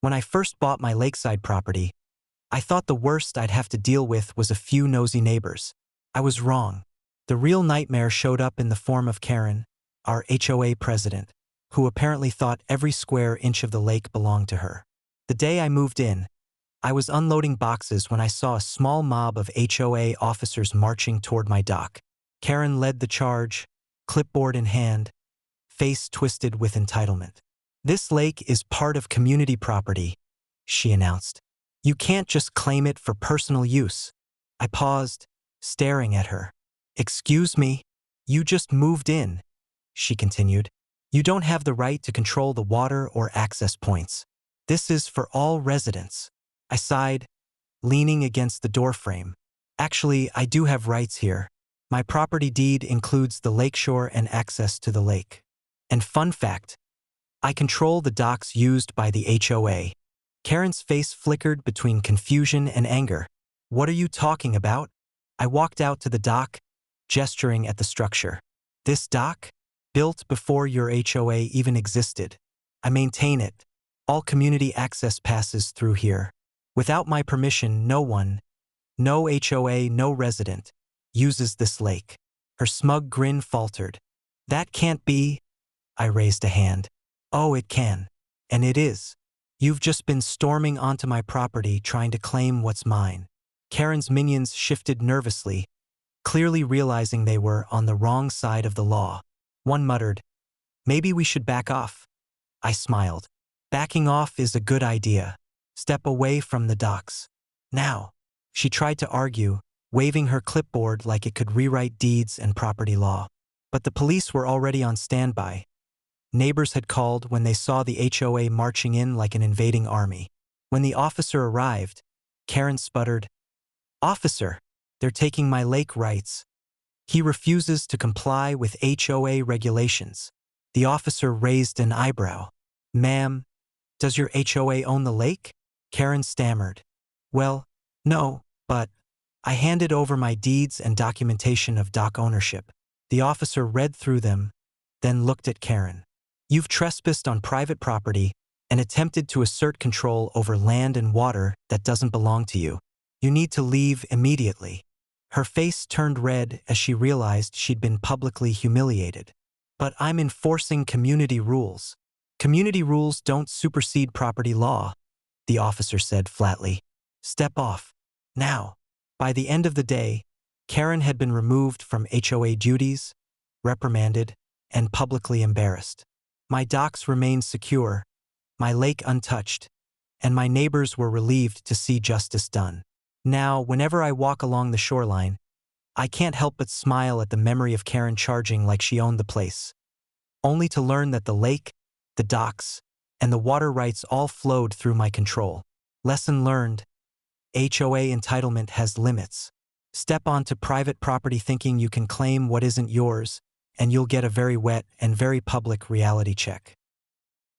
When I first bought my lakeside property, I thought the worst I'd have to deal with was a few nosy neighbors. I was wrong. The real nightmare showed up in the form of Karen, our HOA president, who apparently thought every square inch of the lake belonged to her. The day I moved in, I was unloading boxes when I saw a small mob of HOA officers marching toward my dock. Karen led the charge, clipboard in hand, face twisted with entitlement. "This lake is part of community property," she announced. "You can't just claim it for personal use." I paused, staring at her. "Excuse me? You just moved in," she continued. "You don't have the right to control the water or access points. This is for all residents." I sighed, leaning against the doorframe. "Actually, I do have rights here. My property deed includes the lakeshore and access to the lake. And fun fact, I control the docks used by the HOA." Karen's face flickered between confusion and anger. "What are you talking about?" I walked out to the dock, gesturing at the structure. "This dock? Built before your HOA even existed. I maintain it. All community access passes through here. Without my permission, no one, no HOA, no resident, uses this lake." Her smug grin faltered. "That can't be." I raised a hand. "Oh, it can. And it is. You've just been storming onto my property trying to claim what's mine." Karen's minions shifted nervously, clearly realizing they were on the wrong side of the law. One muttered, "Maybe we should back off." I smiled. "Backing off is a good idea. Step away from the docks. Now." She tried to argue, waving her clipboard like it could rewrite deeds and property law. But the police were already on standby. Neighbors had called when they saw the HOA marching in like an invading army. When the officer arrived, Karen sputtered, "Officer, they're taking my lake rights. He refuses to comply with HOA regulations." The officer raised an eyebrow. "Ma'am, does your HOA own the lake?" Karen stammered. "Well, no, but..." I handed over my deeds and documentation of dock ownership. The officer read through them, then looked at Karen. "You've trespassed on private property and attempted to assert control over land and water that doesn't belong to you. You need to leave immediately." Her face turned red as she realized she'd been publicly humiliated. "But I'm enforcing community rules." "Community rules don't supersede property law," the officer said flatly. "Step off. Now." By the end of the day, Karen had been removed from HOA duties, reprimanded, and publicly embarrassed. My docks remained secure, my lake untouched, and my neighbors were relieved to see justice done. Now, whenever I walk along the shoreline, I can't help but smile at the memory of Karen charging like she owned the place, only to learn that the lake, the docks, and the water rights all flowed through my control. Lesson learned: HOA entitlement has limits. Step onto private property thinking you can claim what isn't yours, and you'll get a very wet and very public reality check.